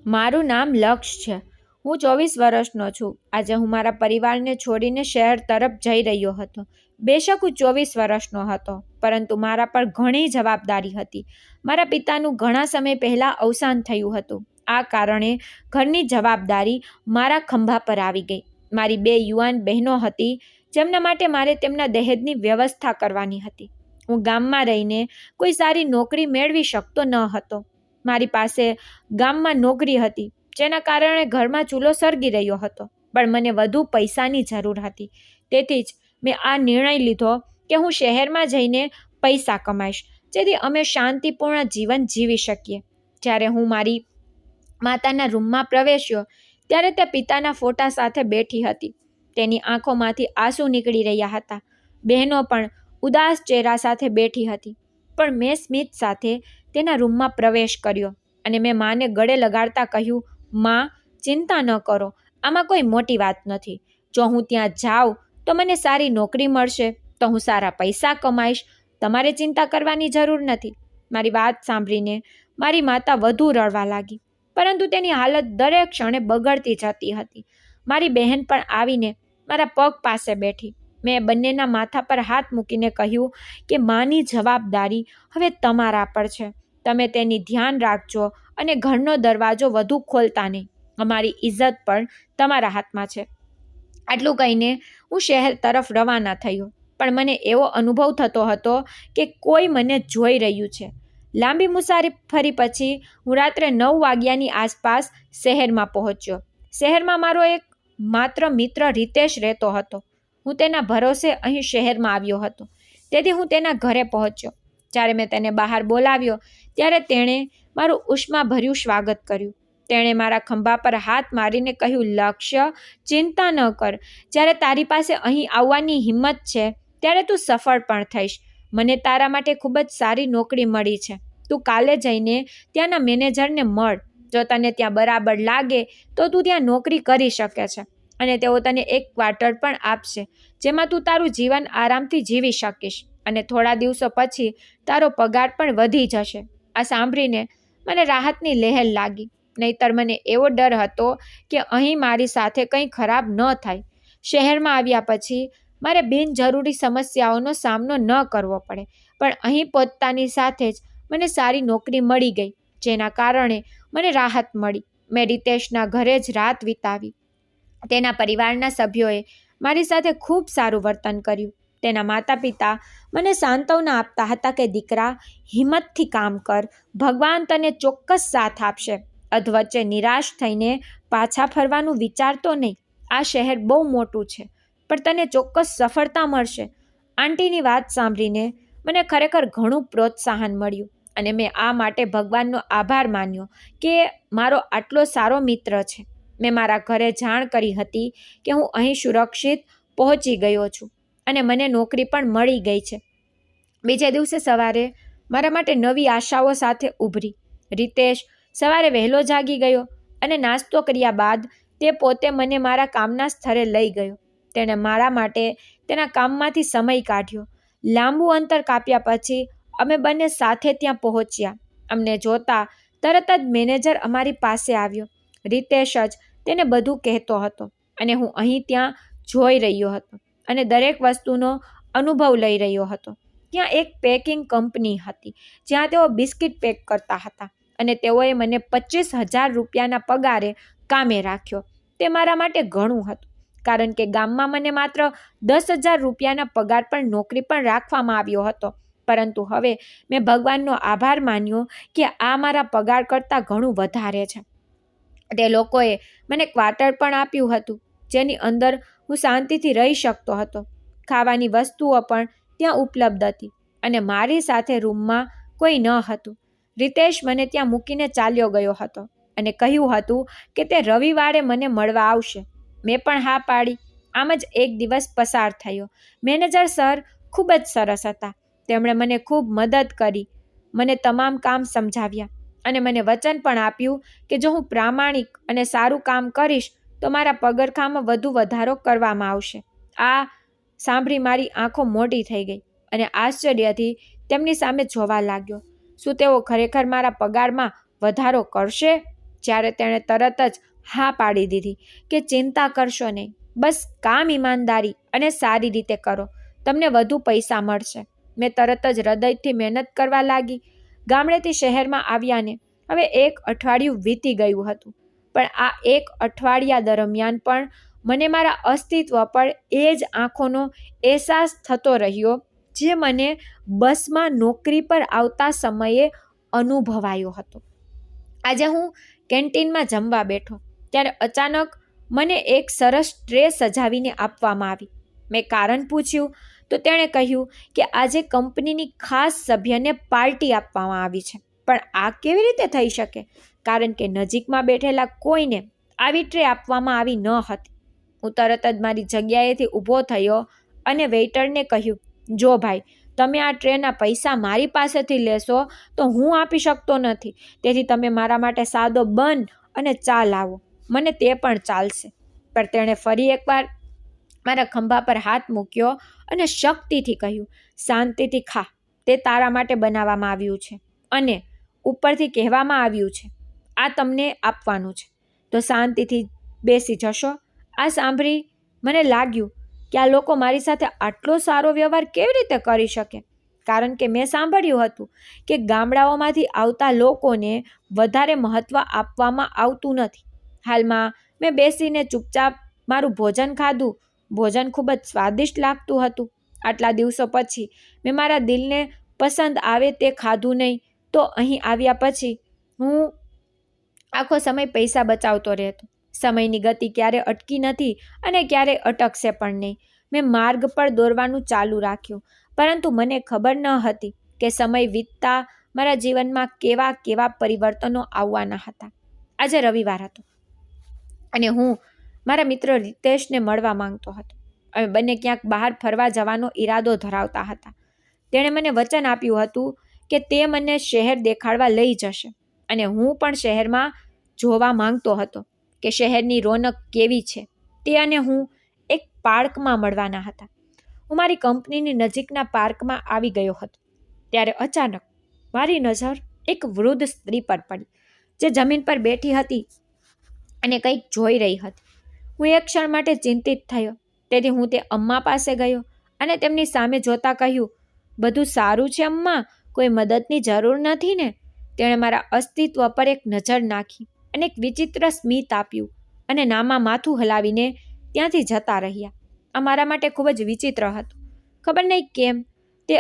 મારું નામ લક્ષ છે. હું 24 વર્ષનો છું. આજે હું મારા પરિવારને છોડીને શહેર તરફ જઈ રહ્યો હતો. બેશક હું 24 વર્ષનો હતો, પરંતુ મારા પર ઘણી જવાબદારી હતી. મારા પિતાનું ઘણા સમય પહેલાં અવસાન થયું હતું. આ કારણે ઘરની જવાબદારી મારા ખંભા પર આવી ગઈ. મારી 2 યુવાન બહેનો હતી, જેમના માટે મારે તેમના દહેજની વ્યવસ્થા કરવાની હતી. હું ગામમાં રહીને કોઈ સારી નોકરી મેળવી શકતો ન હતો. મારી પાસે ગામમાં નોકરી હતી, જેના કારણે ઘરમાં ચૂલો સળગી રહ્યો હતો, પણ મને વધુ પૈસાની જરૂર હતી. તેથી જ મેં આ નિર્ણય લીધો કે હું શહેરમાં જઈને પૈસા કમાઈશ, જેથી અમે શાંતિપૂર્ણ જીવન જીવી શકીએ. જ્યારે હું મારી માતાના રૂમમાં પ્રવેશ્યો, ત્યારે તે પિતાના ફોટા સાથે બેઠી હતી. તેની આંખોમાંથી આંસુ નીકળી રહ્યા હતા. બહેનો પણ ઉદાસ ચહેરા સાથે બેઠી હતી. પણ મેં સ્મિત સાથે તેના રૂમમાં પ્રવેશ કર્યો અને મેં માને ગળે લગાડતા કહ્યું, માં, ચિંતા ન કરો, આમાં કોઈ મોટી વાત નથી. જો હું ત્યાં જાઉં તો મને સારી નોકરી મળશે, તો હું સારા પૈસા કમાઈશ. તમારે ચિંતા કરવાની જરૂર નથી. મારી વાત સાંભળીને મારી માતા વધુ રડવા લાગી, પરંતુ તેની હાલત દરેક ક્ષણે બગડતી જતી હતી. મારી બહેન પણ આવીને મારા પગ પાસે બેઠી. મેં બંનેના માથા પર હાથ મૂકીને કહ્યું કે માની જવાબદારી હવે તમારા પર છે. તમે તેની ધ્યાન રાખજો અને ઘરનો દરવાજો વધુ ખોલતા નહીં. અમારી ઇજ્જત પણ તમારા હાથમાં છે. આટલું કહીને હું શહેર તરફ રવાના થયો, પણ મને એવો અનુભવ થતો હતો કે કોઈ મને જોઈ રહ્યું છે. લાંબી મુસાફરી પછી હું રાત્રે 9 વાગ્યાની આસપાસ શહેરમાં પહોંચ્યો. શહેરમાં મારો એક માત્ર મિત્ર રીતેશ રહેતો હતો. હું તેના ભરોસે અહીં શહેરમાં આવ્યો હતો, તેથી હું તેના ઘરે પહોંચ્યો. જ્યારે મેં તેને બહાર બોલાવ્યો, ત્યારે તેણે મારું ઉષ્માભર્યું સ્વાગત કર્યું. તેણે મારા ખંભા પર હાથ મારીને કહ્યું, લક્ષ્ય, ચિંતા ન કર. જ્યારે તારી પાસે અહીં આવવાની હિંમત છે, ત્યારે તું સફળ પણ થઈશ. મને તારા માટે ખૂબ જ સારી નોકરી મળી છે. તું કાલે જઈને ત્યાંના મેનેજરને મળ. જો તને ત્યાં બરાબર લાગે તો તું ત્યાં નોકરી કરી શકે છે, અને તેઓ તને એક ક્વાર્ટર પણ આપશે, જેમાં તું તારું જીવન આરામથી જીવી શકીશ. અને થોડા દિવસો પછી તારો પગાર પણ વધી જશે. આ સાંભળીને મને રાહતની લહેર લાગી. નહીંતર મને એવો ડર હતો કે અહીં મારી સાથે કંઈ ખરાબ ન થાય. શહેરમાં આવ્યા પછી મારે બિનજરૂરી સમસ્યાઓનો સામનો ન કરવો પડે, પણ અહીં પહોંચતાની સાથે જ મને સારી નોકરી મળી ગઈ, જેના કારણે મને રાહત મળી. મેં રીતેશના ઘરે જ રાત વિતાવી. તેના પરિવારના સભ્યોએ મારી સાથે ખૂબ સારું વર્તન કર્યું. તેના માતા પિતા મને સાંત્વના આપતા હતા કે દીકરા, હિંમતથી કામ કર, ભગવાન તને ચોક્કસ સાથ આપશે. અધવચ્ચે નિરાશ થઈને પાછા ફરવાનું વિચારતો નહીં. આ શહેર બહુ મોટું છે, પણ તને ચોક્કસ સફળતા મળશે. આંટીની વાત સાંભળીને મને ખરેખર ઘણું પ્રોત્સાહન મળ્યું, અને મેં આ માટે ભગવાનનો આભાર માન્યો કે મારો આટલો સારો મિત્ર છે. મેં મારા ઘરે જાણ કરી હતી કે હું અહીં સુરક્ષિત પહોંચી ગયો છું અને મને નોકરી પણ મળી ગઈ છે. બીજે દિવસે સવારે મારા માટે નવી આશાઓ સાથે ઉભરી. રીતેશ સવારે વહેલો જાગી ગયો અને નાસ્તો કર્યા બાદ તે પોતે મને મારા કામના સ્થળે લઈ ગયો. તેણે મારા માટે તેના કામમાંથી સમય કાઢ્યો. લાંબુ અંતર કાપ્યા પછી અમે બંને સાથે ત્યાં પહોંચ્યા. અમને જોતા તરત જ મેનેજર અમારી પાસે આવ્યો. રીતેશ જ તેને બધું કહેતો હતો, અને હું અહીં ત્યાં જોઈ રહ્યો હતો અને દરેક વસ્તુનો અનુભવ લઈ રહ્યો હતો. ત્યાં એક પેકિંગ કંપની હતી, જ્યાં તેઓ બિસ્કિટ પેક કરતા હતા, અને તેઓએ મને 25,000 રૂપિયાના પગારે કામે રાખ્યો. તે મારા માટે ઘણું હતું, કારણ કે ગામમાં મને માત્ર 10,000 રૂપિયાના પગાર પર નોકરી પણ રાખવામાં આવ્યો હતો. પરંતુ હવે મેં ભગવાનનો આભાર માન્યો કે આ મારા પગાર કરતાં ઘણું વધારે છે. તે લોકોએ મને ક્વાર્ટર પણ આપ્યું હતું, જેની અંદર હું શાંતિથી રહી શકતો હતો. ખાવાની વસ્તુઓ પણ ત્યાં ઉપલબ્ધ હતી, અને મારી સાથે રૂમમાં કોઈ ન હતું. રીતેશ મને ત્યાં મૂકીને ચાલ્યો ગયો હતો અને કહ્યું હતું કે તે રવિવારે મને મળવા આવશે. મેં પણ હા પાડી. આમ જ એક દિવસ પસાર થયો. મેનેજર સર ખૂબ જ સરસ હતા. તેમણે મને ખૂબ મદદ કરી, મને તમામ કામ સમજાવ્યા, અને મને વચન પણ આપ્યું કે જો હું પ્રામાણિક અને સારું કામ કરીશ તો મારા પગારમાં વધુ વધારો કરવામાં આવશે. આ સાંભળી મારી આંખો મોટી થઈ ગઈ અને આશ્ચર્યથી તેમની સામે જોવા લાગ્યો. શું તેઓ ખરેખર મારા પગારમાં વધારો કરશે? જ્યારે તેણે તરત જ હા પાડી દીધી કે ચિંતા કરશો નહીં, બસ કામ ઈમાનદારી અને સારી રીતે કરો, તમને વધુ પૈસા મળશે. મેં તરત જ હૃદયથી મહેનત કરવા લાગી. ગામડેથી શહેરમાં આવ્યાને હવે 1 અઠવાડિયું વીતી ગયું હતું, પણ આ 1 અઠવાડિયા દરમિયાન પણ મને મારા અસ્તિત્વ પર એ જ આંખોનો અહેસાસ થતો રહ્યો જે મને બસમાં નોકરી પર આવતા સમયે અનુભવાયો હતો. આજે હું કેન્ટીનમાં જમવા બેઠો ત્યારે અચાનક મને એક સરસ ટ્રે સજાવીને આપવામાં આવી. મેં કારણ પૂછ્યું તો તેણે કહ્યું કે આજે કંપનીની ખાસ સભ્યને પાર્ટી આપવામાં આવી છે. પણ આ કેવી રીતે થઈ શકે? કારણ કે નજીકમાં બેઠેલા કોઈને આવી ટ્રે આપવામાં આવી ન હતી. હું તરત જ મારી જગ્યાએથી ઊભો થયો અને વેઇટરને કહ્યું, જો ભાઈ, તમે આ ટ્રેના પૈસા મારી પાસેથી લેશો તો હું આપી શકતો નથી, તેથી તમે મારા માટે સાદો બન અને ચા લાવો, મને તે પણ ચાલશે. પણ તેણે ફરી એકવાર મારા ખંભા પર હાથ મૂક્યો અને શક્તિથી કહ્યું, શાંતિથી ખા, તે તારા માટે બનાવવામાં આવ્યું છે અને ઉપરથી કહેવામાં આવ્યું છે આ તમને આપવાનું છે, તો શાંતિથી બેસી જશો. આ સાંભળી મને લાગ્યું કે આ લોકો મારી સાથે આટલો સારો વ્યવહાર કેવી રીતે કરી શકે, કારણ કે મેં સાંભળ્યું હતું કે ગામડાઓમાંથી આવતા લોકોને વધારે મહત્ત્વ આપવામાં આવતું નથી. હાલમાં મેં બેસીને ચૂપચાપ મારું ભોજન ખાધું. ભોજન ખૂબ જ સ્વાદિષ્ટ લાગતું હતું. આટલા દિવસો પછી મેં મારા દિલને પસંદ આવે તે ખાધું નહીં, તો અહીં આવ્યા પછી હું આખો સમય પૈસા બચાવતો રહેતો. સમયની ગતિ ક્યારે અટકી નથી અને ક્યારે અટકશે પણ નહીં. મેં માર્ગ પર દોરવાનું ચાલુ રાખ્યું, પરંતુ મને ખબર ન હતી કે સમય વીતતા મારા જીવનમાં કેવા કેવા પરિવર્તનો આવવાના હતા. આજે રવિવાર હતો અને હું મારા મિત્ર રિતેશને મળવા માંગતો હતો. અમે બંને ક્યાંક બહાર ફરવા જવાનો ઈરાદો ધરાવતા હતા. તેણે મને વચન આપ્યું હતું કે તે મને શહેર દેખાડવા લઈ જશે અને હું પણ શહેરમાં જોવા માંગતો હતો કે શહેરની રોનક કેવી છે. તે અને હું એક પાર્કમાં મળવાના હતા. હું મારી કંપનીની નજીકના પાર્કમાં આવી ગયો હતો ત્યારે અચાનક મારી નજર એક વૃદ્ધ સ્ત્રી પર પડી જે જમીન પર બેઠી હતી અને કંઈક જોઈ રહી હતી. હું એક ક્ષણ માટે ચિંતિત થયો, તેથી હું તે અમ્મા પાસે ગયો અને તેમની સામે જોતા કહ્યું, બધું સારું છે અમ્મા, કોઈ મદદની જરૂર નથી ને? તેણે મારા અસ્તિત્વ પર એક નજર નાખી અને એક વિચિત્ર સ્મિત આપ્યું અને નામાં માથું હલાવીને ત્યાંથી જતા રહ્યા. આ મારા માટે ખૂબ જ વિચિત્ર હતું. ખબર નહીં કેમ તે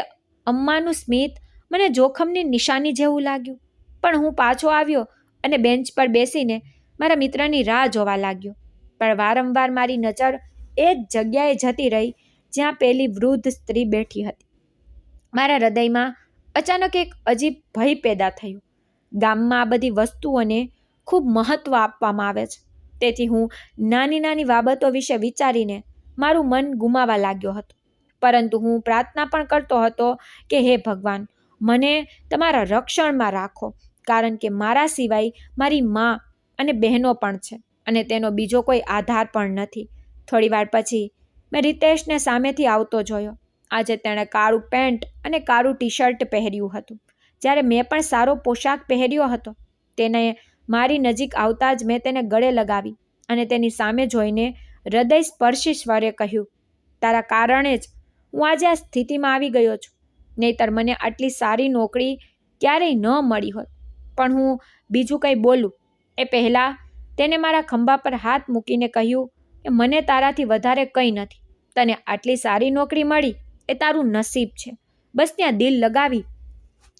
અમ્માનું સ્મિત મને જોખમની નિશાની જેવું લાગ્યું. પણ હું પાછો આવ્યો અને બેન્ચ પર બેસીને મારા મિત્રની રાહ જોવા લાગ્યો. પણ વારંવાર મારી નજર એ જ જગ્યાએ જતી રહી જ્યાં પેલી વૃદ્ધ સ્ત્રી બેઠી હતી. મારા હૃદયમાં અચાનક એક અજીબ ભય પેદા થયો. ગામમાં આ બધી વસ્તુઓને ખૂબ મહત્ત્વ આપવામાં આવે છે, તેથી હું નાની નાની બાબતો વિશે વિચારીને મારું મન ગુમાવા લાગ્યો હતો. પરંતુ હું પ્રાર્થના પણ કરતો હતો કે હે ભગવાન, મને તમારા રક્ષણમાં રાખો, કારણ કે મારા સિવાય મારી મા અને બહેનો પણ છે અને તેનો બીજો કોઈ આધાર પણ નથી. થોડીવાર પછી મેં રિતેશને સામેથી આવતો જોયો. આજે તેણે કાળું પેન્ટ અને કાળું ટી-શર્ટ પહેર્યું હતું, જ્યારે મેં પણ સારો પોશાક પહેર્યો હતો. તેને મારી નજીક આવતા જ મેં તેને ગળે લગાવી અને તેની સામે જોઈને હૃદયસ્પર્શી સ્વરે કહ્યું, તારા કારણે જ હું આજે આ સ્થિતિમાં આવી ગયો છું, નહીંતર મને આટલી સારી નોકરી ક્યારેય ન મળી હોત. પણ હું બીજું કંઈ બોલું એ પહેલાં તેને મારા ખંભા પર હાથ મૂકીને કહ્યું કે મને તારાથી વધારે કંઈ નથી. તને આટલી સારી નોકરી મળી એ તારું નસીબ છે. બસ ત્યાં દિલ લગાવી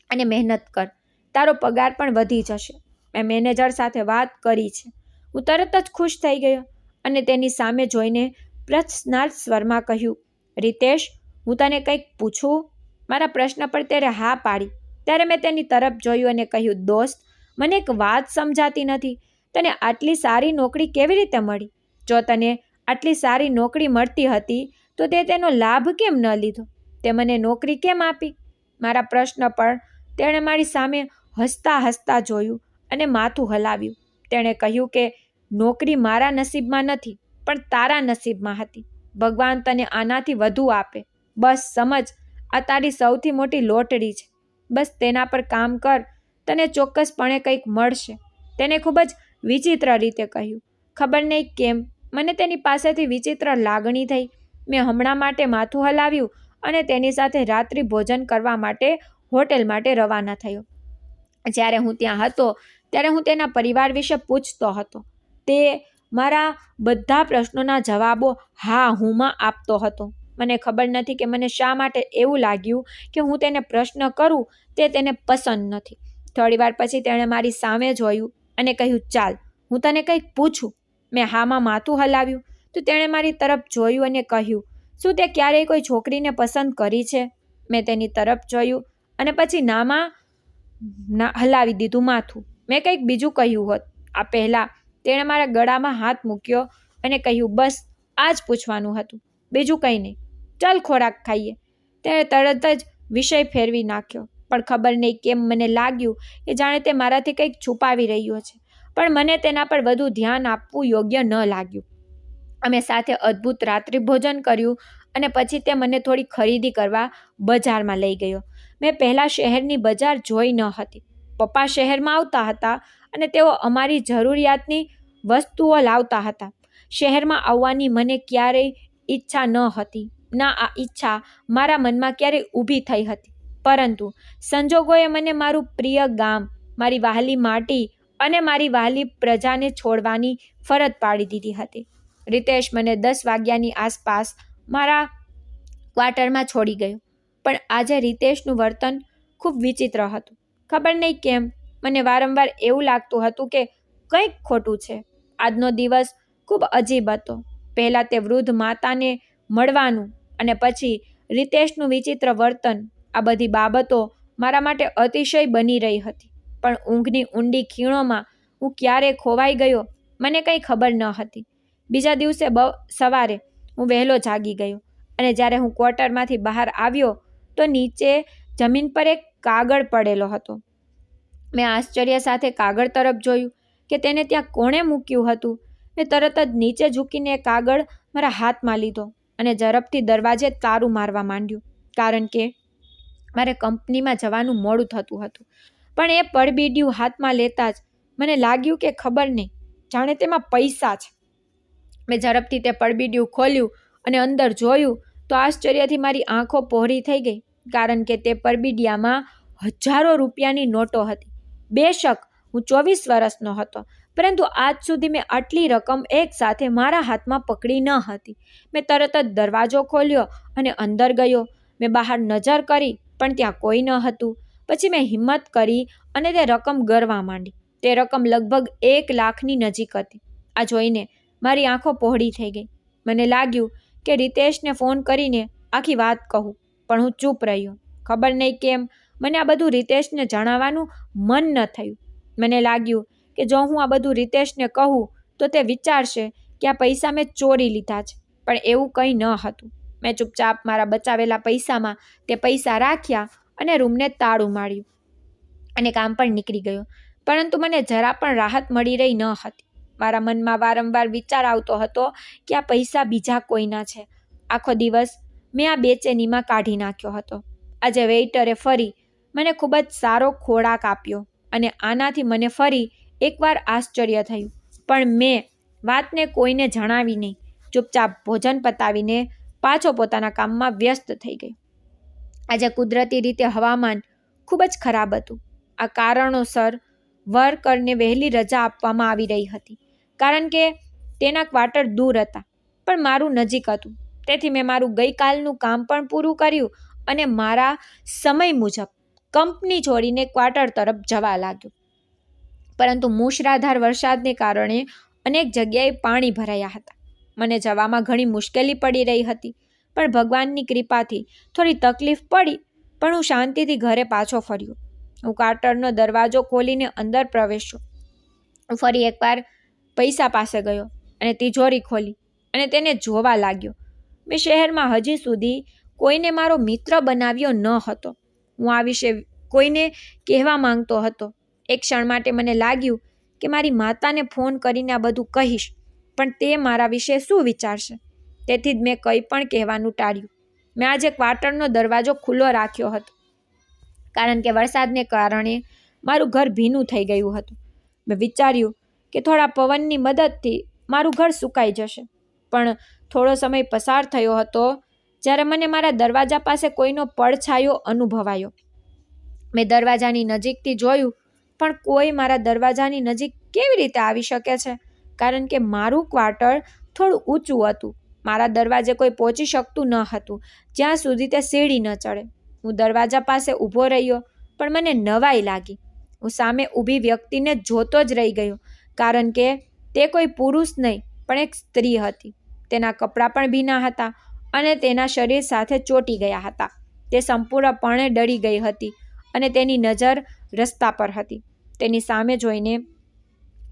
અને મહેનત કર, તારો પગાર પણ વધી જશે. મેં મેનેજર સાથે વાત કરી છે. હું તરત જ ખુશ થઈ ગયો અને તેની સામે જોઈને પ્રશ્નાર્થ સ્વરમાં કહ્યું, રિતેશ, હું તને કંઈક પૂછું? મારા પ્રશ્ન પર તેણે હા પાડી. ત્યારે મેં તેની તરફ જોયું અને કહ્યું, દોસ્ત, મને એક વાત સમજાતી નથી. તને આટલી સારી નોકરી કેવી રીતે મળી? જો તને આટલી સારી નોકરી મળતી હતી તો તે તેનો લાભ કેમ ન લીધો? તે મને નોકરી કેમ આપી? મારા પ્રશ્ન પર તેણે મારી સામે હસતા હસતા જોયું અને માથું હલાવ્યું. તેણે કહ્યું કે નોકરી મારા નસીબમાં નથી, પણ તારા નસીબમાં હતી. ભગવાન તને આનાથી વધુ આપે. બસ સમજ, આ તારી સૌથી મોટી લોટરી છે. બસ તેના પર કામ કર, તને ચોક્કસપણે કંઈક મળશે. તેને ખૂબ જ વિચિત્ર રીતે કહ્યું. ખબર નહીં કેમ મને તેની પાસેથી વિચિત્ર લાગણી થઈ. મેં હમણાં માટે માથું હલાવ્યું અને તેની સાથે રાત્રિ ભોજન કરવા માટે હોટેલ માટે રવાના થયો. જ્યારે હું ત્યાં હતો ત્યારે હું તેના પરિવાર વિશે પૂછતો હતો. તે મારા બધા પ્રશ્નોના જવાબો હા હુંમાં આપતો હતો. મને ખબર નથી કે મને શા માટે એવું લાગ્યું કે હું તેને પ્રશ્ન કરું તે તેને પસંદ નથી. થોડીવાર પછી તેણે મારી સામે જોયું અને કહ્યું, ચાલ હું તને કંઈક પૂછું. મેં હામાં માથું હલાવ્યું તો તેણે મારી તરફ જોયું અને કહ્યું, શું તે ક્યારેય કોઈ છોકરીને પસંદ કરી છે? મેં તેની તરફ જોયું અને પછી નામાં હલાવી દીધું માથું. મેં કંઈક બીજું કહ્યું હોત. આ પહેલાં તેણે મારા ગળામાં હાથ મૂક્યો અને કહ્યું, બસ આ જ પૂછવાનું હતું, બીજું કંઈ નહીં. ચાલ ખોરાક ખાઈએ. તેણે તરત જ વિષય ફેરવી નાખ્યો. પણ ખબર નહીં કેમ મને લાગ્યું કે જાણે તે મારાથી કંઈક છુપાવી રહ્યો છે. પણ મને તેના પર વધુ ધ્યાન આપવું યોગ્ય ન લાગ્યું. અમે સાથે અદ્ભુત રાત્રિ ભોજન કર્યું અને પછી તે મને થોડી ખરીદી કરવા બજારમાં લઈ ગયો. મેં પહેલાં શહેરની બજાર જોઈ ન હતી. પપ્પા શહેરમાં આવતા હતા અને તેઓ અમારી જરૂરિયાતની વસ્તુઓ લાવતા હતા. શહેરમાં આવવાની મને ક્યારેય ઈચ્છા ન હતી. ના, આ ઈચ્છા મારા મનમાં ક્યારેય ઊભી થઈ હતી. પરંતુ સંજોગોએ મને મારું પ્રિય ગામ, મારી વહાલી માટી અને મારી વહાલી પ્રજાને છોડવાની ફરજ પાડી દીધી હતી. રીતેશ મને 10 વાગ્યાની આસપાસ મારા ક્વાર્ટરમાં છોડી ગયો. પણ આજે રીતેશનું વર્તન ખૂબ વિચિત્ર હતું. ખબર નહીં કેમ મને વારંવાર એવું લાગતું હતું કે કંઈક ખોટું છે. આજનો દિવસ ખૂબ અજીબ હતો. પહેલાં તે વૃદ્ધ માતાને મળવાનું અને પછી રીતેશનું વિચિત્ર વર્તન. આ બધી બાબતો મારા માટે અતિશય બની રહી હતી. પણ ઊંઘની ઊંડી ખીણોમાં હું ક્યારે ખોવાઈ ગયો મને કંઈ ખબર ન હતી. બીજા દિવસે સવારે હું વહેલો જાગી ગયો અને જ્યારે હું ક્વાર્ટરમાંથી બહાર આવ્યો તો નીચે જમીન પર એક કાગળ પડેલો હતો. મેં આશ્ચર્ય સાથે કાગળ તરફ જોયું કે તેને ત્યાં કોણે મૂક્યું હતું. મેં તરત જ નીચે ઝૂકીને કાગળ મારા હાથમાં લીધો અને ઝડપથી દરવાજે તારું મારવા માંડ્યું, કારણ કે મારે કંપનીમાં જવાનું મોડું થતું હતું. પણ એ પડબીડિયું હાથમાં લેતા જ મને લાગ્યું કે ખબર નહીં, જાણે તેમાં પૈસા છે. મેં ઝડપથી તે પડબીડિયું ખોલ્યું અને અંદર જોયું તો આશ્ચર્યથી મારી આંખો પહોળી થઈ ગઈ, કારણ કે તે પડબીડિયામાં હજારો રૂપિયાની નોટો હતી. બેશક હું 24 વર્ષનો હતો, પરંતુ આજ સુધી મેં આટલી રકમ એક સાથે મારા હાથમાં પકડી ન હતી. મેં તરત જ દરવાજો ખોલ્યો અને અંદર ગયો. મેં બહાર નજર કરી પણ ત્યાં કોઈ ન હતું. પછી મેં હિંમત કરી અને તે રકમ ગણવા માંડી. તે રકમ લગભગ 1 લાખની નજીક હતી. આ જોઈને મારી આંખો પહોળી થઈ ગઈ. મને લાગ્યું કે રીતેશને ફોન કરીને આખી વાત કહું, પણ હું ચૂપ રહ્યો. ખબર નહીં કેમ મને આ બધું રીતેશને જણાવવાનું મન ન થયું. મને લાગ્યું કે જો હું આ બધું રીતેશને કહું તો તે વિચારશે કે આ પૈસા મેં ચોરી લીધા છે. પણ એવું કંઈ ન હતું. મેં ચૂપચાપ મારા બચાવેલા પૈસામાં તે પૈસા રાખ્યા અને રૂમને તાળું માર્યું અને કામ પણ નીકળી ગયો. પરંતુ મને જરા પણ રાહત મળી રહી ન હતી. મારા મનમાં વારંવાર વિચાર આવતો હતો કે આ પૈસા બીજા કોઈના છે. આખો દિવસ મેં આ બેચેનીમાં કાઢી નાખ્યો હતો. આજે વેઇટરે ફરી મને ખૂબ જ સારો ખોરાક આપ્યો અને આનાથી મને ફરી એકવાર આશ્ચર્ય થયું. પણ મેં વાતને કોઈને જણાવી નહીં. ચૂપચાપ ભોજન પતાવીને પાછો પોતાના કામમાં વ્યસ્ત થઈ ગઈ. આજે કુદરતી રીતે હવામાન ખૂબ જ ખરાબ હતું. આ કારણોસર વર્કરને વહેલી રજા આપવામાં આવી રહી હતી, કારણ કે તેના ક્વાર્ટર દૂર હતા પણ મારું નજીક હતું. તેથી મેં મારું ગઈકાલનું કામ પણ પૂરું કર્યું અને મારા સમય મુજબ કંપની છોડીને ક્વાર્ટર તરફ જવા લાગ્યો. પરંતુ મુશળધાર વરસાદને કારણે અનેક જગ્યાએ પાણી ભરાયા હતા. મને જવામાં ઘણી મુશ્કેલી પડી રહી હતી, પણ ભગવાનની કૃપાથી થોડી તકલીફ પડી, પણ હું શાંતિથી ઘરે પાછો ફર્યો. હું ક્વાર્ટરનો દરવાજો ખોલીને અંદર પ્રવેશ્યો. હું ફરી એકવાર પૈસા પાસે ગયો અને તિજોરી ખોલી અને તેને જોવા લાગ્યો. મેં શહેરમાં હજી સુધી કોઈને મારો મિત્ર બનાવ્યો ન હતો. હું આ વિશે કોઈને કહેવા માંગતો હતો. એક ક્ષણ માટે મને લાગ્યું કે મારી માતાને ફોન કરીને આ બધું કહીશ, પણ તે મારા વિશે શું વિચારશે? તેથી જ મેં કંઈ પણ કહેવાનું ટાળ્યું. મેં આજે ક્વાર્ટરનો દરવાજો ખુલ્લો રાખ્યો હતો, કારણ કે વરસાદને કારણે મારું ઘર ભીનું થઈ ગયું હતું. મેં વિચાર્યું કે થોડા પવનની મદદથી મારું ઘર સુકાઈ જશે. પણ થોડો સમય પસાર થયો હતો જ્યારે મને મારા દરવાજા પાસે કોઈનો પડછાયો અનુભવાયો. મેં દરવાજાની નજીકથી જોયું, પણ કોઈ મારા દરવાજાની નજીક કેવી રીતે આવી શકે છે? કારણ કે મારું ક્વાર્ટર થોડું ઊંચું હતું. મારા દરવાજે કોઈ પહોંચી શકતું ન હતું જ્યાં સુધી તે સીડી ન ચડે. હું દરવાજા પાસે ઊભો રહ્યો, પણ મને નવાઈ લાગી. હું સામે ઊભી વ્યક્તિને જોતો જ રહી ગયો, કારણ કે તે કોઈ પુરુષ નહીં પણ એક સ્ત્રી હતી. તેના કપડાં પણ ભીના હતા અને તેના શરીર સાથે ચોંટી ગયા હતા. તે સંપૂર્ણપણે ડરી ગઈ હતી અને તેની નજર રસ્તા પર હતી. તેની સામે જોઈને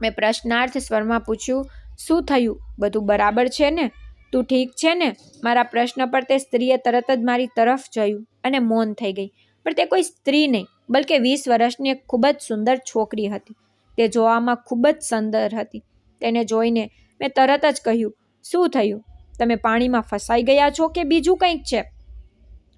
મેં પ્રશ્નાર્થ સ્વરમાં પૂછ્યું, શું થયું? બધું બરાબર છે ને? તું ઠીક છે ને? મારા પ્રશ્ન પર તે સ્ત્રીએ તરત જ મારી તરફ જોયું અને મૌન થઈ ગઈ. પણ તે કોઈ સ્ત્રી નહીં, બલકે 20 વર્ષની એક ખૂબ જ સુંદર છોકરી હતી. તે જોવામાં ખૂબ જ સુંદર હતી. તેને જોઈને મેં તરત જ કહ્યું, શું થયું? તમે પાણીમાં ફસાઈ ગયા છો કે બીજું કંઈક છે?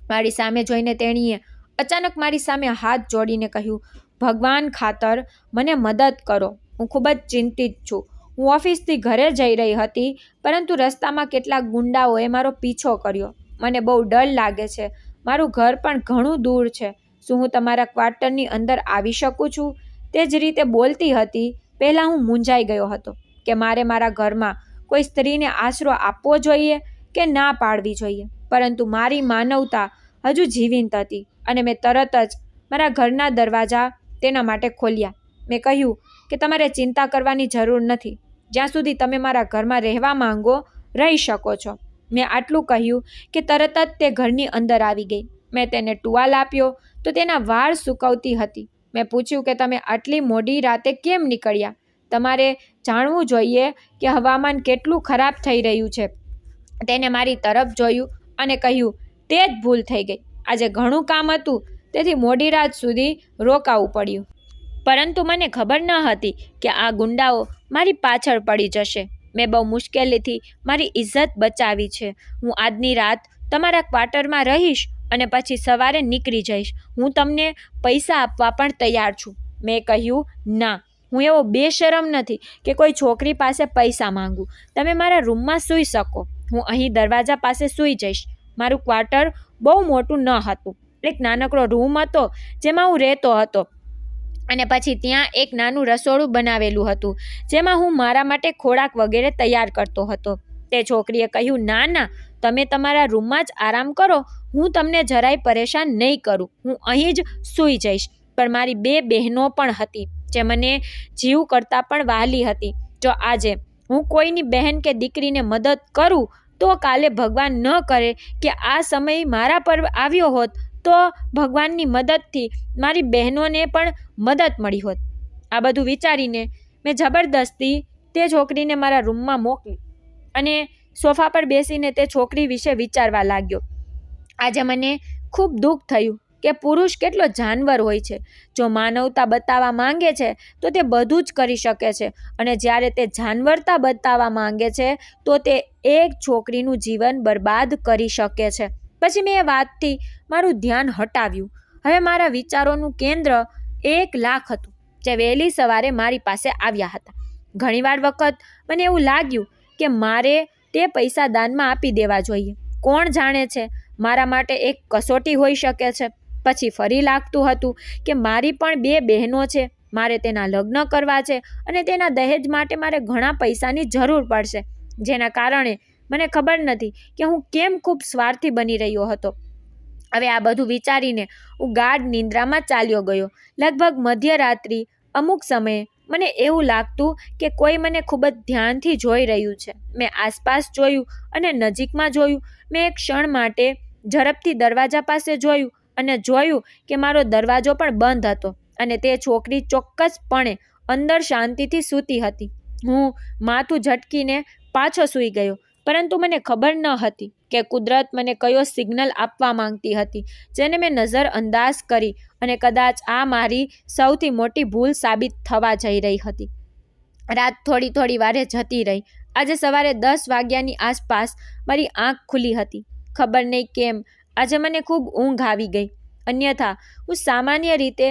મારી સામે જોઈને તેણીએ અચાનક મારી સામે હાથ જોડીને કહ્યું, ભગવાન ખાતર મને મદદ કરો. હું ખૂબ જ ચિંતિત છું. હું ઓફિસથી ઘરે જઈ રહી હતી, પરંતુ રસ્તામાં કેટલાક ગુંડાઓએ મારો પીછો કર્યો. મને બહુ ડર લાગે છે. મારું ઘર પણ ઘણું દૂર છે. શું હું તમારા ક્વાર્ટરની અંદર આવી શકું છું? તે જ રીતે બોલતી હતી. પહેલાં હું મૂંઝાઈ ગયો હતો કે મારે મારા ઘરમાં કોઈ સ્ત્રીને આશરો આપવો જોઈએ કે ના પાડવી જોઈએ. પરંતુ મારી માનવતા હજુ જીવંત હતી અને મેં તરત જ મારા ઘરના દરવાજા તેના માટે ખોલ્યા. મેં કહ્યું કે તમારે ચિંતા કરવાની જરૂર નથી. જ્યાં સુધી તમે મારા ઘરમાં રહેવા માંગો, રહી શકો છો. મેં આટલું કહ્યું કે તરત જ તે ઘરની અંદર આવી ગઈ. મેં તેને ટુવાલ આપ્યો તો તેના વાળ સૂકવતી હતી. મેં પૂછ્યું કે તમે આટલી મોડી રાતે કેમ નીકળ્યા? તમારે જાણવું જોઈએ કે હવામાન કેટલું ખરાબ થઈ રહ્યું છે. તેને મારી તરફ જોયું અને કહ્યું, તે જ ભૂલ થઈ ગઈ. આજે ઘણું કામ હતું, તેથી મોડી રાત સુધી રોકાવું પડ્યું. પરંતુ મને ખબર ન હતી કે આ ગુંડાઓ મારી પાછળ પડી જશે. મેં બહુ મુશ્કેલીથી મારી ઇજ્જત બચાવી છે. હું આજની રાત તમારા ક્વાર્ટરમાં રહીશ અને પછી સવારે નીકળી જઈશ. હું તમને પૈસા આપવા પણ તૈયાર છું. મેં કહ્યું, ના, હું એવો બેશરમ નથી કે કોઈ છોકરી પાસે પૈસા માંગુ. તમે મારા રૂમમાં સૂઈ શકો. હું અહીં દરવાજા પાસે સૂઈ જઈશ. મારું ક્વાર્ટર બહુ મોટું ન હતું. એક નાનકડો રૂમ હતો જેમાં હું રહેતો હતો અને પછી ત્યાં એક નાનું રસોડું બનાવેલું હતું જેમાં હું મારા માટે ખોરાક વગેરે તૈયાર કરતો હતો. તે છોકરીએ કહ્યું, ના ના, તમે તમારા રૂમમાં જ આરામ કરો. હું તમને જરાય પરેશાન નહીં કરું. હું અહીં જ સૂઈ જઈશ. પણ મારી 2 બહેનો પણ હતી જે મને જીવ કરતાં પણ વહાલી હતી. જો આજે હું કોઈની બહેન કે દીકરીને મદદ કરું તો કાલે ભગવાન ન કરે કે આ સમય મારા પર આવ્યો હોત તો ભગવાનની મદદથી મારી બહેનોને પણ મદદ મળી હોત. આ બધું વિચારીને મેં જબરદસ્તી તે છોકરીને મારા રૂમમાં મોકલી અને સોફા પર બેસીને તે છોકરી વિશે વિચારવા લાગ્યો. આજે મને ખૂબ દુઃખ થયું કે પુરુષ કેટલો જાનવર હોય છે. જો માનવતા બતાવવા માંગે છે તો તે બધું જ કરી શકે છે, અને જ્યારે તે જાનવરતા બતાવવા માંગે છે તો તે એક છોકરીનું જીવન બરબાદ કરી શકે છે. પછી મેં એ વાતથી મારું ધ્યાન હટાવ્યું. હવે મારા વિચારોનું કેન્દ્ર 1 લાખ હતું જે વહેલી સવારે મારી પાસે આવ્યા હતા. ઘણીવાર વખત મને એવું લાગ્યું કે મારે તે પૈસા દાનમાં આપી દેવા જોઈએ. કોણ જાણે છે, મારા માટે એક કસોટી હોઈ શકે છે. પછી ફરી લાગતું હતું કે મારી પણ 2 બહેનો છે. મારે તેના લગ્ન કરવા છે અને તેના દહેજ માટે મારે ઘણા પૈસાની જરૂર પડશે, જેના કારણે મને ખબર નથી કે હું કેમ ખૂબ સ્વાર્થી બની રહ્યો હતો. હવે આ બધું વિચારીને હું ગાઢ નિંદ્રામાં ચાલ્યો ગયો. લગભગ મધ્યરાત્રિ. અમુક સમયે મને એવું લાગતું કે કોઈ મને ખૂબ જ ધ્યાનથી જોઈ રહ્યું છે. મેં આસપાસ જોયું અને નજીકમાં જોયું. મેં એક ક્ષણ માટે ઝડપથી દરવાજા પાસે જોયું અને જોયું કે મારો દરવાજો પણ બંધ હતો અને તે છોકરી ચોક્કસપણે અંદર શાંતિથી સૂતી હતી. હું માથું ઝટકીને પાછો સૂઈ ગયો, પરંતુ મને ખબર ન હતી કે કુદરત મને કયો સિગ્નલ આપવા માંગતી હતી જેને મેં નજરઅંદાજ કરી, અને કદાચ આ મારી સૌથી મોટી ભૂલ સાબિત થવા જઈ રહી હતી. રાત થોડી વારે જતી રહી. આજે સવારે 10 વાગ્યાની આસપાસ મારી આંખ ખુલી હતી. ખબર નહીં કેમ આજે મને ખૂબ ઊંઘ આવી ગઈ. અન્યથા હું સામાન્ય રીતે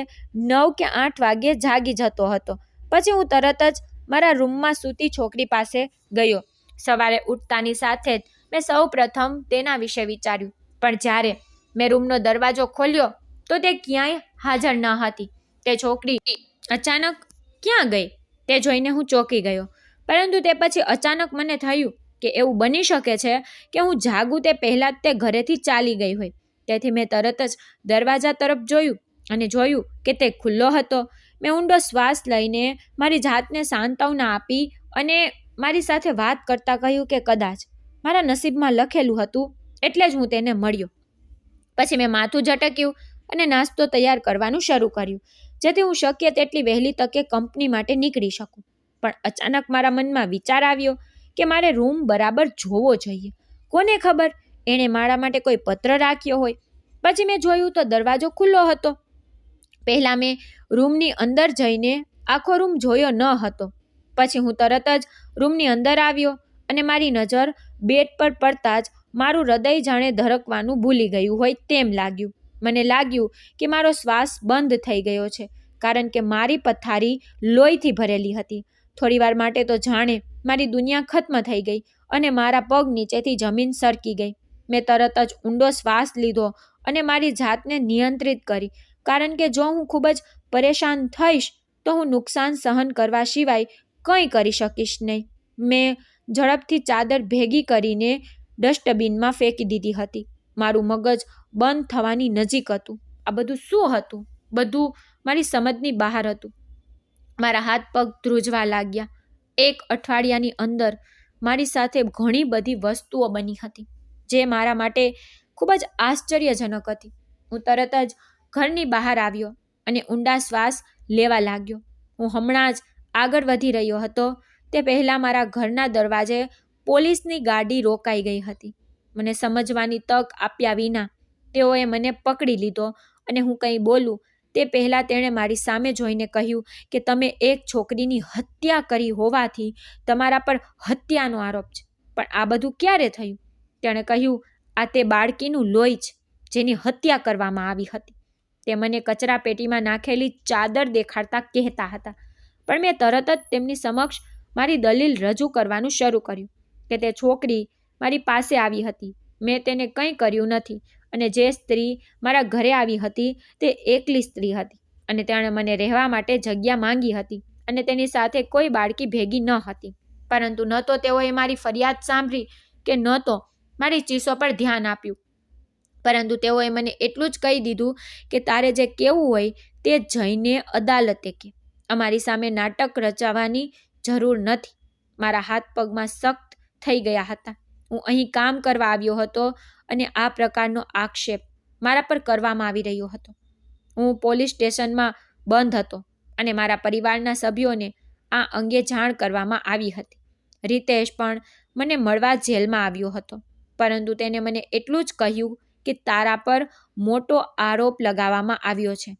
9 કે 8 વાગ્યે જાગી જતો હતો. પછી હું તરત જ મારા રૂમમાં સૂતી છોકરી પાસે ગયો. સવારે ઉઠતાની સાથે જ મેં સૌ પ્રથમ તેના વિશે વિચાર્યું, પણ જ્યારે મેં રૂમનો દરવાજો ખોલ્યો તો તે ક્યાંય હાજર ન હતી. તે છોકરી અચાનક ક્યાં ગઈ તે જોઈને હું ચોંકી ગયો. પરંતુ તે પછી અચાનક મને થયું કે એવું બની શકે છે કે હું જાગું તે પહેલાં જ તે ઘરેથી ચાલી ગઈ હોય. તેથી મેં તરત જ દરવાજા તરફ જોયું અને જોયું કે તે ખુલ્લો હતો. મેં ઊંડો શ્વાસ લઈને મારી જાતને સાંત્વના આપી અને મારી સાથે વાત કરતાં કહ્યું કે કદાચ મારા નસીબમાં લખેલું હતું એટલે જ હું તેને મળ્યો. પછી મેં માથું ઝટક્યું અને નાસ્તો તૈયાર કરવાનું શરૂ કર્યું, જેથી હું શક્ય તેટલી વહેલી તકે કંપની માટે નીકળી શકું. પણ અચાનક મારા મનમાં વિચાર આવ્યો કે મારે રૂમ બરાબર જોવો જોઈએ. કોને ખબર એણે મારા માટે કોઈ પત્ર રાખ્યો હોય. પછી મેં જોયું તો દરવાજો ખુલ્લો હતો. પહેલાં મેં રૂમની અંદર જઈને આખો રૂમ જોયો ન હતો. પછી હું તરત જ રૂમની અંદર આવ્યો અને મારી નજર બેડ પર પડતાં જ મારું હૃદય જાણે ધડકવાનું ભૂલી ગયું હોય તેમ લાગ્યું. મને લાગ્યું કે મારો શ્વાસ બંધ થઈ ગયો છે, કારણ કે મારી પથારી લોહીથી ભરેલી હતી. થોડીવાર માટે તો જાણે મારી દુનિયા ખત્મ થઈ ગઈ અને મારા પગ નીચેથી જમીન સરકી ગઈ. મેં તરત જ ઊંડો શ્વાસ લીધો અને મારી જાતને નિયંત્રિત કરી, કારણ કે જો હું ખૂબ જ પરેશાન થઈશ તો હું નુકસાન સહન કરવા સિવાય કંઈ કરી શકીશ નહીં. મેં ઝડપથી ચાદર ભેગી કરીને ડસ્ટબિનમાં ફેંકી દીધી હતી. મારું મગજ બંધ થવાની નજીક હતું. આ બધું શું હતું? બધું મારી સમજની બહાર હતું. મારા હાથ પગ ધ્રુજવા લાગ્યા. 1 અઠવાડિયાની અંદર મારી સાથે ઘણી બધી વસ્તુઓ બની હતી જે મારા માટે ખૂબ જ આશ્ચર્યજનક હતી. હું તરત જ ઘરની બહાર આવ્યો અને ઊંડા શ્વાસ લેવા લાગ્યો. હું હમણાં જ આગળ વધી રહ્યો હતો તે પહેલાં મારા ઘરના દરવાજે પોલીસની ગાડી રોકાઈ ગઈ હતી. મને સમજવાની તક આપ્યા વિના તેઓએ મને પકડી લીધો અને હું કંઈ બોલું તે પહેલાં તેણે મારી સામે જોઈને કહ્યું કે તમે એક છોકરીની હત્યા કરી હોવાથી તમારા પર હત્યાનો આરોપ છે. પણ આ બધું ક્યારે થયું? તેણે કહ્યું, આ તે બાળકીનું લોહી છે જેની હત્યા કરવામાં આવી હતી. તે મને કચરાપેટીમાં નાખેલી ચાદર દેખાડતા કહેતા હતા. પણ મેં તરત જ તેમની સમક્ષ મારી દલીલ રજૂ કરવાનું શરૂ કર્યું કે તે છોકરી મારી પાસે આવી હતી, મેં તેને કંઈ કર્યું નથી અને જે સ્ત્રી મારા ઘરે આવી હતી તે એકલી સ્ત્રી હતી અને તેણે મને રહેવા માટે જગ્યા માંગી હતી અને તેની સાથે કોઈ બાળકી ભેગી ન હતી. પરંતુ ન તો તેઓએ મારી ફરિયાદ સાંભળી કે ન તો મારી ચીસો પર ધ્યાન આપ્યું. પરંતુ તેઓએ મને એટલું જ કહી દીધું કે તારે જે કહેવું હોય તે જઈને અદાલતે કે. અમારી સામે નાટક રચવાની જરૂર નથી. મારા હાથ પગમાં સખ્ત થઈ ગયા હતા. હું અહીં કામ કરવા આવ્યો હતો અને આ પ્રકારનો આક્ષેપ મારા પર કરવામાં આવી રહ્યો હતો. હું પોલીસ સ્ટેશનમાં બંધ હતો અને મારા પરિવારના સભ્યોને આ અંગે જાણ કરવામાં આવી હતી. રીતેશ પણ મને મળવા જેલમાં આવ્યો હતો, પરંતુ તેને મને એટલું જ કહ્યું કે તારા પર મોટો આરોપ લગાવવામાં આવ્યો છે,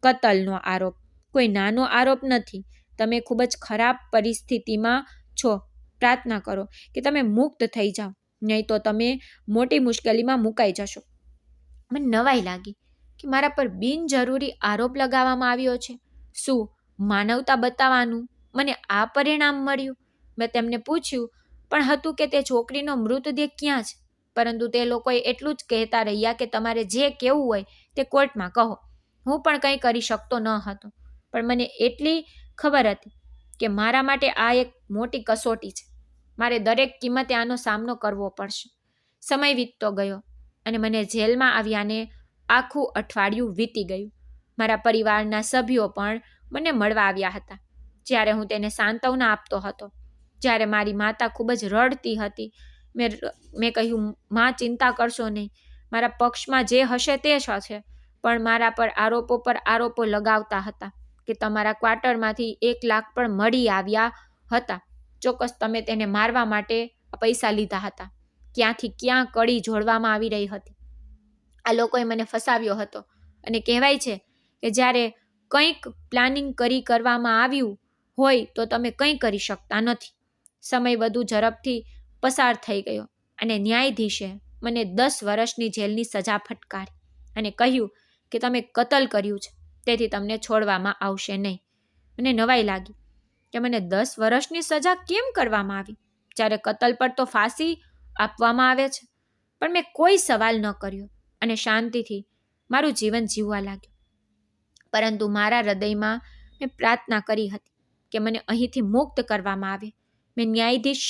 કતલનો આરોપ. કોઈ નાનો આરોપ નથી. તમે ખૂબ જ ખરાબ પરિસ્થિતિમાં છો. પ્રાર્થના કરો કે તમે મુક્ત થઈ જાઓ, નહીં તો તમે મોટી મુશ્કેલીમાં મુકાઈ જશો. મને નવાઈ લાગી કે મારા પર બિનજરૂરી આરોપ લગાવવામાં આવ્યો છે. શું માનવતા બતાવવાનું મને આ પરિણામ મળ્યું? મેં તેમને પૂછ્યું પણ હતું કે તે છોકરીનો મૃતદેહ ક્યાં છે, પરંતુ તે લોકોએ એટલું જ કહેતા રહ્યા કે તમારે જે કહેવું હોય તે કોર્ટમાં કહો. હું પણ કંઈ કરી શકતો ન હતો, પણ મને એટલી ખબર હતી કે મારા માટે આ એક મોટી કસોટી છે. મારે દરેક કિંમતે આનો સામનો કરવો પડશે. સમય વીતતો ગયો અને મને જેલમાં આવ્યાને આખું અઠવાડિયું વીતી ગયું. મારા પરિવારના સભ્યો પણ મને મળવા આવ્યા હતા. જ્યારે હું તેને સાંત્વના આપતો હતો, જ્યારે મારી માતા ખૂબ જ રડતી હતી, મેં કહ્યું, માં ચિંતા કરશો નહીં, મારા પક્ષમાં જે હશે તે જ હશે. પણ મારા પર આરોપો લગાવતા હતા કે તમારા ક્વાર્ટરમાંથી 1 લાખ પણ મળી આવ્યા હતા. ચોક્કસ તમે તેને મારવા માટે પૈસા લીધા હતા. ક્યાંથી ક્યાં કડી જોડવામાં આવી રહી હતી. આ લોકોએ મને ફસાવ્યો હતો અને કહેવાય છે કે જ્યારે કંઈક પ્લાનિંગ કરવામાં આવ્યું હોય તો તમે કંઈ કરી શકતા નથી. સમય વધુ ઝડપથી પસાર થઈ ગયો અને ન્યાયાધીશે મને 10 વર્ષની જેલની સજા ફટકારી અને કહ્યું કે તમે કતલ કર્યું છે, તેથી તમને છોડવામાં આવશે નહીં. મને નવાઈ લાગી કે મને 10 વર્ષની સજા કેમ કરવામાં આવી, જ્યારે કતલ પર તો ફાંસી આપવામાં આવે છે. પણ મેં કોઈ સવાલ ન કર્યો અને શાંતિથી મારું જીવન જીવવા લાગ્યો. પરંતુ મારા હૃદયમાં મેં પ્રાર્થના કરી હતી કે મને અહીંથી મુક્ત કરવામાં આવે. મેં ન્યાયાધીશ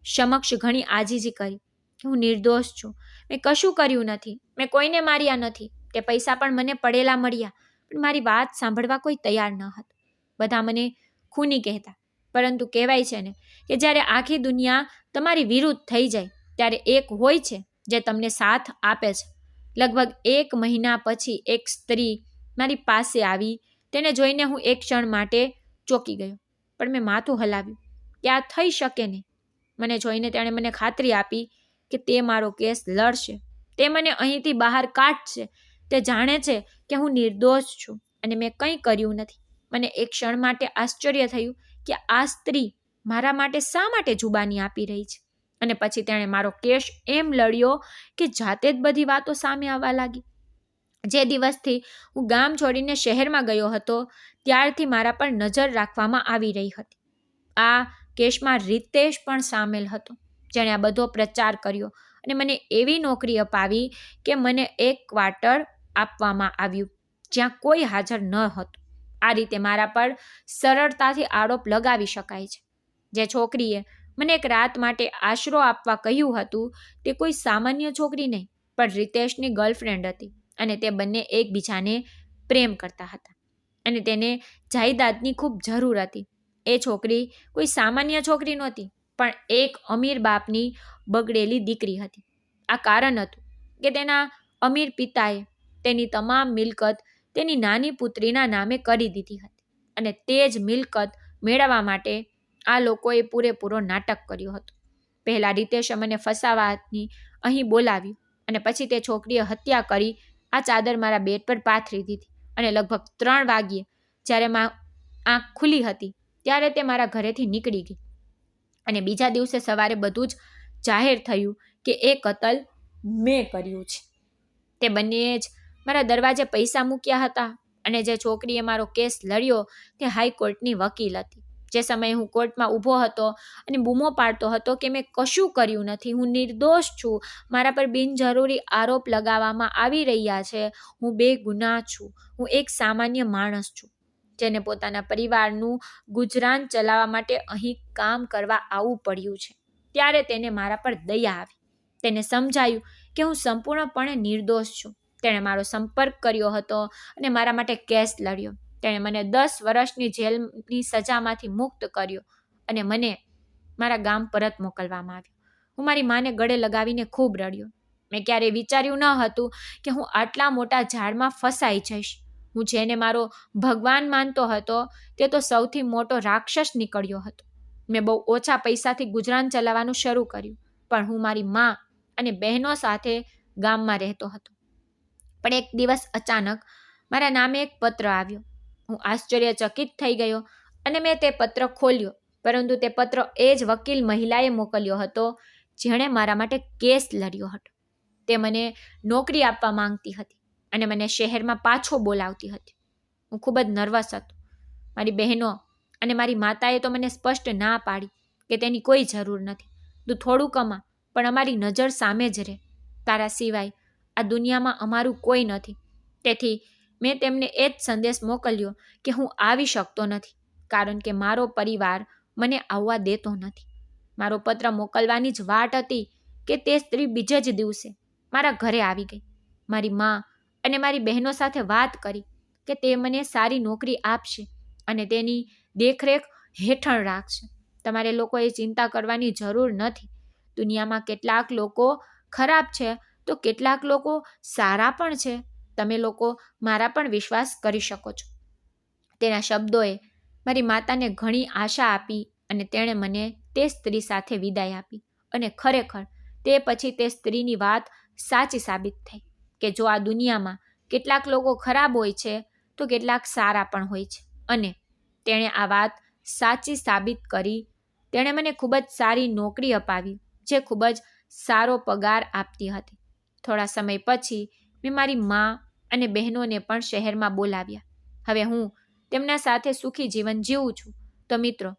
સમક્ષ ઘણી આજીજી કરી કે હું નિર્દોષ છું, મેં કશું કર્યું નથી, મેં કોઈને માર્યા નથી, તે પૈસા પણ મને પડેલા મળ્યા. પણ મારી વાત સાંભળવા કોઈ તૈયાર ન હતું. બધા મને ખૂની કહેતા. પરંતુ કહેવાય છે ને કે જ્યારે આખી દુનિયા તમારી વિરુદ્ધ થઈ જાય ત્યારે એક હોય છે જે તમને સાથ આપે છે. લગભગ 1 મહિના પછી એક સ્ત્રી મારી પાસે આવી. તેને જોઈને હું એક ક્ષણ માટે ચોંકી ગયો, પણ મેં માથું હલાવ્યું કે આ થઈ શકે નહીં. મને જોઈને તેણે મને ખાતરી આપી કે તે મારો કેસ લડશે, તે મને અહીંથી બહાર કાઢશે. તે જાણે છે કે હું નિર્દોષ છું અને મેં કંઈ કર્યું નથી. મને એક ક્ષણ માટે આશ્ચર્ય થયું કે આ સ્ત્રી મારા માટે શા માટે જુબાની આપી રહી છે. અને પછી તેણે મારો કેસ એમ લડ્યો કે જાતે જ બધી વાતો સામે આવવા લાગી. જે દિવસથી હું ગામ છોડીને શહેરમાં ગયો હતો ત્યારથી મારા પર નજર રાખવામાં આવી રહી હતી. આ કેસમાં રીતેશ પણ સામેલ હતો, જેણે આ બધો પ્રચાર કર્યો અને મને એવી નોકરી અપાવી કે મને એક ક્વાર્ટર આપવામાં આવ્યું જ્યાં કોઈ હાજર ન હતું. આ રીતે મારા પર સરળતાથી આરોપ લગાવી શકાય છે. જે છોકરીએ મને એક રાત માટે આશરો આપવા કહ્યું હતું તે કોઈ સામાન્ય છોકરી નહીં, પણ રીતેશની ગર્લફ્રેન્ડ હતી અને તે બંને એકબીજાને પ્રેમ કરતા હતા અને તેને જાયદાદની ખૂબ જરૂર હતી. એ છોકરી કોઈ સામાન્ય છોકરી નહોતી, પણ એક અમીર બાપની બગડેલી દીકરી હતી. આ કારણ હતું કે તેના અમીર પિતાએ તેની તમામ મિલકત તેની નાની પુત્રીના નામે કરી દીધી હતી અને તે જ મિલકત મેળવવા માટે આ લોકોએ પૂરેપૂરો નાટક કર્યો હતો. પહેલાં રીતેશે મને ફસાવવાની અહીં બોલાવ્યું અને પછી તે છોકરીએ હત્યા કરી આ ચાદર મારા બેડ પર પાથરી દીધી અને લગભગ 3 વાગ્યે જ્યારે આંખ ખુલી હતી ત્યારે તે મારા ઘરેથી નીકળી ગઈ અને બીજા દિવસે સવારે બધું જ જાહેર થયું કે એ કતલ મેં કર્યું છે. તે બંનેએ જ મારા દરવાજે પૈસા મૂક્યા હતા અને જે છોકરીએ મારો કેસ લડ્યો તે હાઈકોર્ટની વકીલ હતી. જે સમયે હું કોર્ટમાં ઊભો હતો અને બૂમો પાડતો હતો કે મેં કશું કર્યું નથી, હું નિર્દોષ છું, મારા પર બિનજરૂરી આરોપ લગાવવામાં આવી રહ્યા છે, હું બેગુનાહ છું, હું એક સામાન્ય માણસ છું જેને પોતાના પરિવારનું ગુજરાન ચલાવવા માટે અહીં કામ કરવા આવવું પડ્યું છે, ત્યારે તેને મારા પર દયા આવી. તેને સમજાયું કે હું સંપૂર્ણપણે નિર્દોષ છું. તેણે મારો સંપર્ક કર્યો હતો અને મારા માટે કેસ લડ્યો. તેણે મને 10 વર્ષની જેલની સજામાંથી મુક્ત કર્યો અને મને મારા ગામ પરત મોકલવામાં આવ્યો. હું મારી માને ગળે લગાવીને ખૂબ રડ્યો. મેં ક્યારેય વિચાર્યું ન હતું કે હું આટલા મોટા ઝાડમાં ફસાઈ જઈશ. હું જેને મારો ભગવાન માનતો હતો તે તો સૌથી મોટો રાક્ષસ નીકળ્યો હતો. મેં બહુ ઓછા પૈસાથી ગુજરાન ચલાવવાનું શરૂ કર્યું, પણ હું મારી મા અને બહેનો સાથે ગામમાં રહેતો હતો. પણ એક દિવસ અચાનક મારા નામે એક પત્ર આવ્યો. હું આશ્ચર્યચકિત થઈ ગયો અને મેં તે પત્ર ખોલ્યો, પરંતુ તે પત્ર એ જ વકીલ મહિલાએ મોકલ્યો હતો જેણે મારા માટે કેસ લડ્યો હતો. તે મને નોકરી આપવા માંગતી હતી અને મને શહેરમાં પાછો બોલાવતી હતી. હું ખૂબ જ નર્વસ હતો. મારી બહેનો અને મારી માતાએ તો મને સ્પષ્ટ ના પાડી કે તેની કોઈ જરૂર નથી. તું થોડું કમા પણ અમારી નજર સામે જ રહે. તારા સિવાય આ દુનિયામાં અમારું કોઈ નથી. તેથી મેં તેમને એ જ સંદેશ મોકલ્યો કે હું આવી શકતો નથી કારણ કે મારો પરિવાર મને આવવા દેતો નથી. મારો પત્ર મોકલવાની જ વાટ હતી કે તે સ્ત્રી બીજે જ દિવસે મારા ઘરે આવી ગઈ. મારી મા અને મારી બહેનો સાથે વાત કરી કે તે મને સારી નોકરી આપશે અને તેની દેખરેખ હેઠળ રાખશે. તમારે લોકોએ ચિંતા કરવાની જરૂર નથી. દુનિયામાં કેટલાક લોકો ખરાબ છે તો કેટલાક લોકો સારા પણ છે. તમે લોકો મારા પણ વિશ્વાસ કરી શકો છો. તેના શબ્દોએ મારી માતાને ઘણી આશા આપી અને તેણે મને તે સ્ત્રી સાથે વિદાય આપી. અને ખરેખર તે પછી તે સ્ત્રીની વાત સાચી સાબિત થઈ કે જો આ દુનિયામાં કેટલાક લોકો ખરાબ હોય છે તો કેટલાક સારા પણ હોય છે. અને તેણે આ વાત સાચી સાબિત કરી. તેણે મને ખૂબ જ સારી નોકરી અપાવી જે ખૂબ જ સારો પગાર આપતી હતી. થોડા સમય પછી મેં મારી મા અને બહેનોને પણ શહેરમાં બોલાવ્યા. હવે હું તેમના સાથે સુખી જીવન જીવું છું. તો મિત્રો,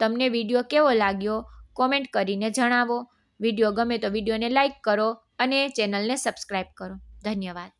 તમને વિડીયો કેવો લાગ્યો કોમેન્ટ કરીને જણાવો. વિડીયો ગમે તો વિડીયોને લાઈક કરો અને ચેનલને સબસ્ક્રાઈબ કરો. ધન્યવાદ.